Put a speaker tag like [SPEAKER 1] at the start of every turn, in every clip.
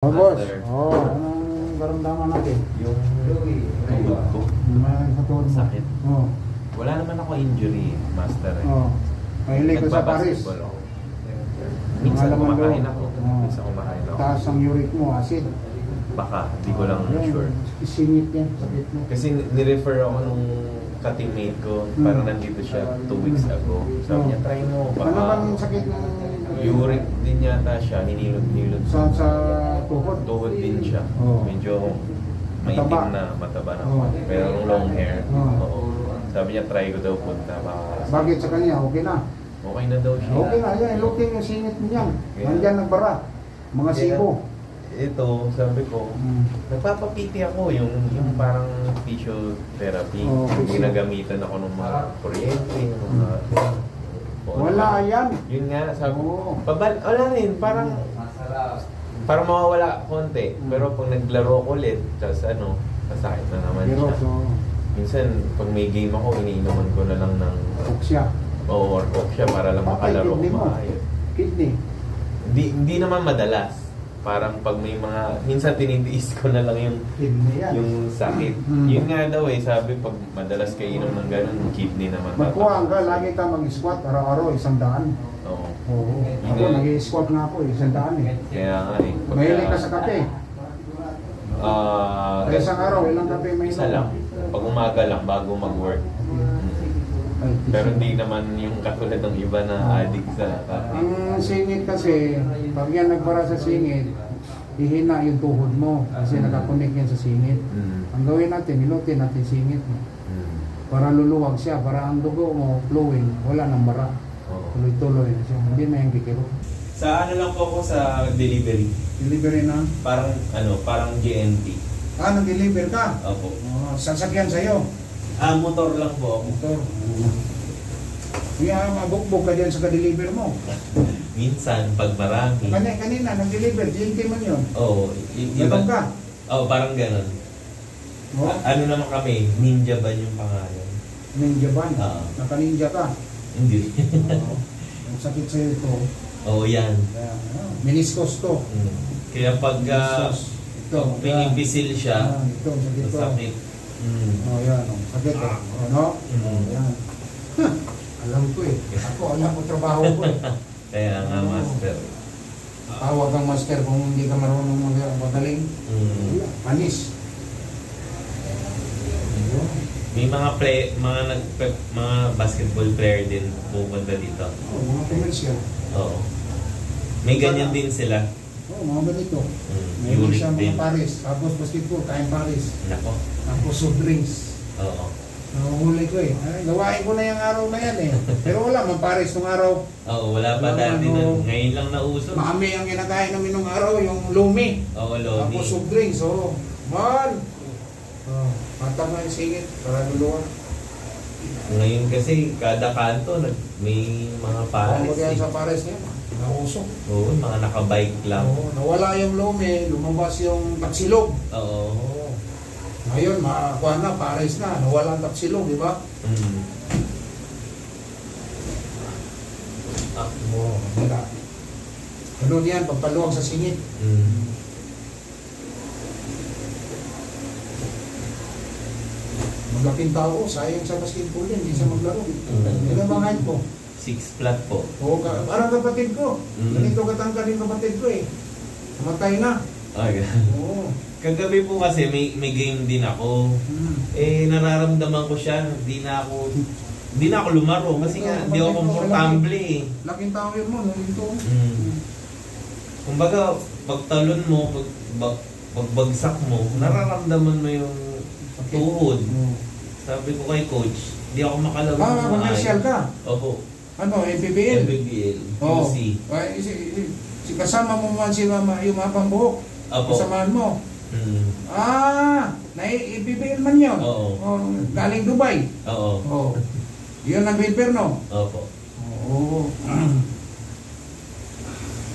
[SPEAKER 1] Oh, boss.
[SPEAKER 2] Master.
[SPEAKER 1] Anong karamdaman natin?
[SPEAKER 2] Yung tuhod ko.
[SPEAKER 1] May katulad mo.
[SPEAKER 2] Sakit.
[SPEAKER 1] Oo.
[SPEAKER 2] Wala naman ako injury, master.
[SPEAKER 1] Oo. Mahilig ka sa Paris.
[SPEAKER 2] Nagbabasketball ako. Minsan
[SPEAKER 1] Malaman
[SPEAKER 2] kumakain
[SPEAKER 1] doon.
[SPEAKER 2] ako.
[SPEAKER 1] Oo.
[SPEAKER 2] Minsan kumakain ako.
[SPEAKER 1] Taas ang uric mo, acid.
[SPEAKER 2] Baka, hindi ko lang sure.
[SPEAKER 1] Isingit yan, sakit mo.
[SPEAKER 2] Kasi nirefer ako nung ka-teammate ko. Parang nandito siya 2 weeks ago. Sabi niya, try mo.
[SPEAKER 1] Ano
[SPEAKER 2] Baka
[SPEAKER 1] bang sakit ng
[SPEAKER 2] uric din yata siya. Hinilot-hilot.
[SPEAKER 1] sa tuhod?
[SPEAKER 2] Tuhod din siya.
[SPEAKER 1] Oo.
[SPEAKER 2] Medyo
[SPEAKER 1] Mataba.
[SPEAKER 2] maitim na, mataba na.
[SPEAKER 1] Oo.
[SPEAKER 2] Pero long hair.
[SPEAKER 1] Oo.
[SPEAKER 2] Oo. Sabi niya, try ko daw punta.
[SPEAKER 1] Bakit sa kanya? Okay na.
[SPEAKER 2] Okay na daw siya.
[SPEAKER 1] Okay na, yan. Looking yung singit mo yan.
[SPEAKER 2] Okay.
[SPEAKER 1] Nandyan nagbara. Mga
[SPEAKER 2] Kaya,
[SPEAKER 1] sibo.
[SPEAKER 2] Ito, sabi ko, nagpapapiti ako yung parang physiotherapy.
[SPEAKER 1] Oh,
[SPEAKER 2] Ginagamitan ako ng mga kuryente, ng mga...
[SPEAKER 1] Wala yan.
[SPEAKER 2] Yun nga, sabi
[SPEAKER 1] Oo.
[SPEAKER 2] ko, wala rin, parang mawawala konti. Pero pag naglaro ko ulit, tapos masakit na naman
[SPEAKER 1] Pero,
[SPEAKER 2] siya. Minsan, pag may game ako, iniinuman ko na lang ng
[SPEAKER 1] Oksya.
[SPEAKER 2] or siya para lang makalaro ko
[SPEAKER 1] Kidney mo.
[SPEAKER 2] maayos.
[SPEAKER 1] Kidney.
[SPEAKER 2] Hindi naman madalas. Parang pag may mga, minsan tinitiis ko na lang
[SPEAKER 1] Kidney yan.
[SPEAKER 2] yung sakit. Yun nga daw sabi pag madalas ka inom ng ganun, kidney naman.
[SPEAKER 1] Magkuhaan ka, lagi ka mag-squat, araw-araw, 100.
[SPEAKER 2] Oo.
[SPEAKER 1] Oo. Ako, nag-squat nga ako, 100 eh.
[SPEAKER 2] Kaya nga
[SPEAKER 1] Mahilig ka sa kape. Kaya isang araw, ilang kape may
[SPEAKER 2] isa lang. Pag umaga lang, bago mag-work. Pero hindi naman yung katulad ng iba na addict sa kape.
[SPEAKER 1] Ang singit kasi, pag yan nagbara sa singit, ihina yung tuhod mo kasi nakakonek yan sa singit. Ang gawin natin, nilutin natin singit mo. Para luluwag siya, para ang dugo mo flowing, wala nang bara. Tuloy-tuloy na siya. Hindi na yung kikiro.
[SPEAKER 2] Sa lang po ako sa delivery.
[SPEAKER 1] Delivery na?
[SPEAKER 2] Parang GNT.
[SPEAKER 1] Nag-deliver ka?
[SPEAKER 2] Opo.
[SPEAKER 1] Sasakyan sa'yo?
[SPEAKER 2] Motor lang po ako.
[SPEAKER 1] Motor. Kaya mabukbog ka dyan sa ka-deliver mo.
[SPEAKER 2] Minsan, pag marami.
[SPEAKER 1] Kanina, nag-deliver, GNT man yun.
[SPEAKER 2] Oo.
[SPEAKER 1] Ganon ka?
[SPEAKER 2] Oo, parang ganon.
[SPEAKER 1] Oh.
[SPEAKER 2] Ano naman kami, Ninja Van yung pangalan.
[SPEAKER 1] Ninja ban?
[SPEAKER 2] Oo.
[SPEAKER 1] Naka-ninja ka?
[SPEAKER 2] Hindi.
[SPEAKER 1] Ang sakit sa'yo ito.
[SPEAKER 2] Oo, yan.
[SPEAKER 1] Meniscus to.
[SPEAKER 2] Kaya pag
[SPEAKER 1] Ito.
[SPEAKER 2] pinipisil siya,
[SPEAKER 1] Ito, sakit to.
[SPEAKER 2] sakit.
[SPEAKER 1] Yan. Sakit to. Ano? Yan. Alam ko eh. Ako, alam ko trabaho ko eh.
[SPEAKER 2] Kaya nga, master.
[SPEAKER 1] Tawag kang master kung hindi ka marunong magaling. Panis.
[SPEAKER 2] May mga basketball player din pupunta dito.
[SPEAKER 1] Mga commercial.
[SPEAKER 2] Oo. May ganyan din sila.
[SPEAKER 1] Mga ganito. May
[SPEAKER 2] Uric
[SPEAKER 1] siya
[SPEAKER 2] din.
[SPEAKER 1] mga Paris. Tapos basketball, kain Paris.
[SPEAKER 2] Nako.
[SPEAKER 1] Tapos soft drinks.
[SPEAKER 2] Oo.
[SPEAKER 1] Nahuhuli ko eh. Gawain ko na yung araw na yan eh. Pero wala man Paris nung araw.
[SPEAKER 2] Oo, wala pa dati nun. Ngayon lang nauso.
[SPEAKER 1] Mami ang kinakain namin nung araw, yung lumi.
[SPEAKER 2] Oo, Lodi.
[SPEAKER 1] Tapos soft drinks, oo. Man! Matang na yung singit para luluwa.
[SPEAKER 2] Ngayon kasi, kada kanto, may mga pares.
[SPEAKER 1] Ano kaya sa Paris niya? Nausok.
[SPEAKER 2] Oo, mga nakabike lang.
[SPEAKER 1] Oo, nawala yung lumi, lumabas yung taksilog.
[SPEAKER 2] Oo.
[SPEAKER 1] Ngayon, makakuha na, Paris na. Nawala ang taksilog, di ba? Oo, wala. Ano yan, pagpaluwag sa singit. Maglaking tao, sayang sa basketball yan, hindi siya maglaro. Ilan mga height po?
[SPEAKER 2] 6 flat po.
[SPEAKER 1] Oo, parang kapatid ko. Ganito katangka din kapatid ko eh. Namatay na.
[SPEAKER 2] Ay,
[SPEAKER 1] Oo.
[SPEAKER 2] kagabi po kasi may game din ako. Nararamdaman ko siya, di na ako lumaro kasi nga di ako komportable eh.
[SPEAKER 1] Laking tao yun mo, nandito.
[SPEAKER 2] Kumbaga, pagtalon mo, pagbagsak mo, nararamdaman mo yung tuhod. Sabi ko kay coach, di ako makalaro.
[SPEAKER 1] Commercial ka?
[SPEAKER 2] Opo.
[SPEAKER 1] Ano, MPBL?
[SPEAKER 2] MPBL.
[SPEAKER 1] Oo.
[SPEAKER 2] QC.
[SPEAKER 1] Si kasama mo man si mama, yung mga pambuhok.
[SPEAKER 2] Opo.
[SPEAKER 1] Kasamahan mo. MPBL man yun.
[SPEAKER 2] Oo.
[SPEAKER 1] Galing Dubai.
[SPEAKER 2] Oo.
[SPEAKER 1] Oo. Yun ang Inferno.
[SPEAKER 2] Opo.
[SPEAKER 1] Oo.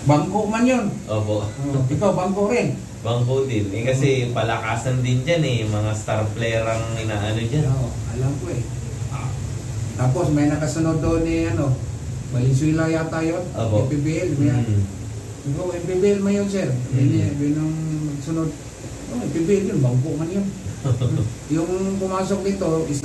[SPEAKER 1] Bangko man yun.
[SPEAKER 2] Opo.
[SPEAKER 1] Ikaw, bangko rin.
[SPEAKER 2] Bangko din. Kasi palakasan din dyan eh. Mga star player ang inaano dyan.
[SPEAKER 1] Oo, alam ko eh. Tapos may nakasunod doon ni Valenzuela yata yun.
[SPEAKER 2] Opo.
[SPEAKER 1] PBL. Ikaw, MPBL mo yun, sir. Binang sunod. Oh, MPBL yun, bangko man yun. Yung pumasok dito is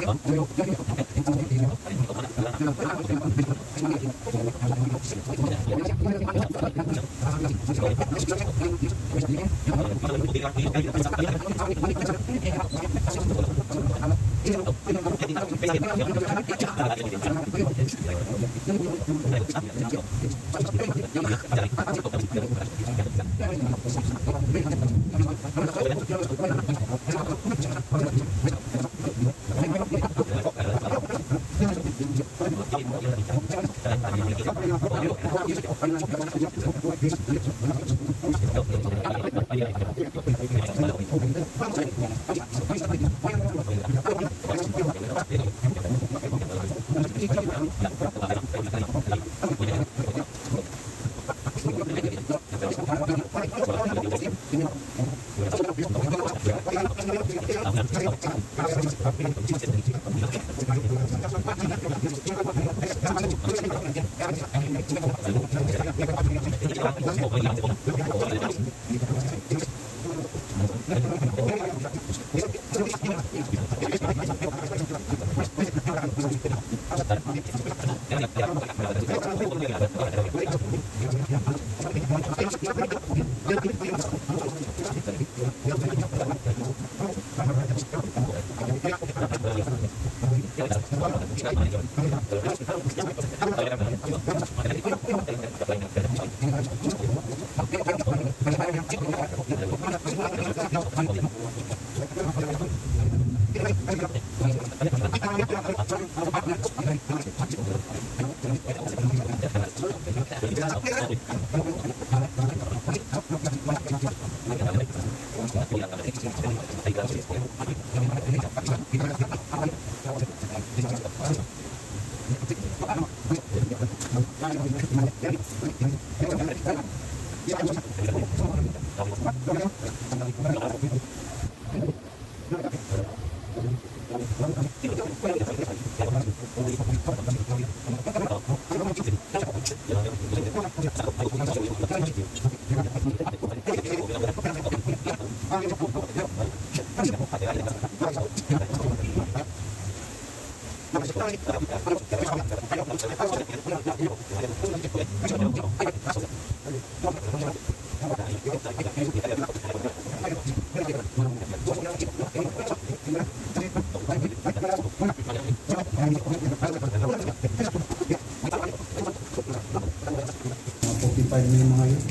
[SPEAKER 1] na yung mga yun.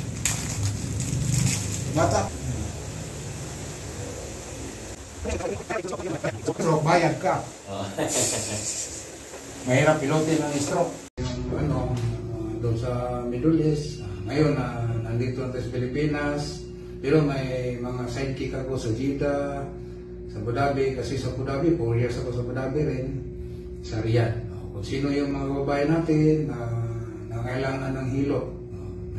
[SPEAKER 1] Bata. Stroke, bayad ka. Mahirap pilotin ng stroke. Yung doon sa Middle East. Ngayon, nandito na sa Pilipinas. Pero may mga sidekick ako sa Jeddah, sa Abu Dhabi. Kasi sa Abu Dhabi, 4 years ako sa Abu Dhabi rin. Sa Riyadh. Kung sino yung mga babae natin na kailangan ng hilo.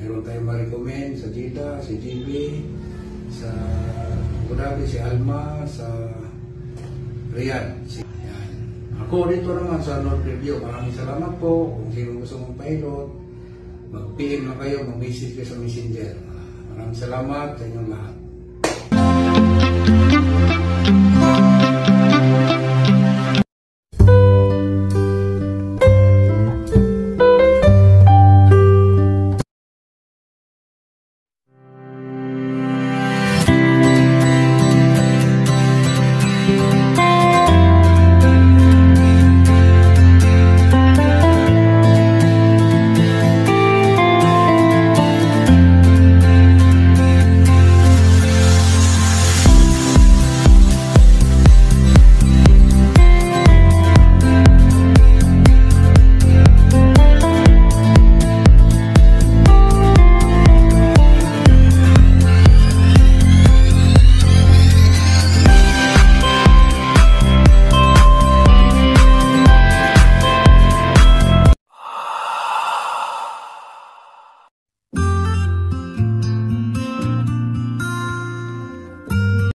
[SPEAKER 1] Mayroon tayong ma-recommend sa Jeddah, si JB, sa Abu Dhabi, si Alma, sa Riyadh. Yan. Ako dito naman sa North Review. Maraming salamat po. Kung sino gusto mong pilot, mag-PM na kayo, mag-message kayo sa Messenger. Maraming salamat sa inyong lahat.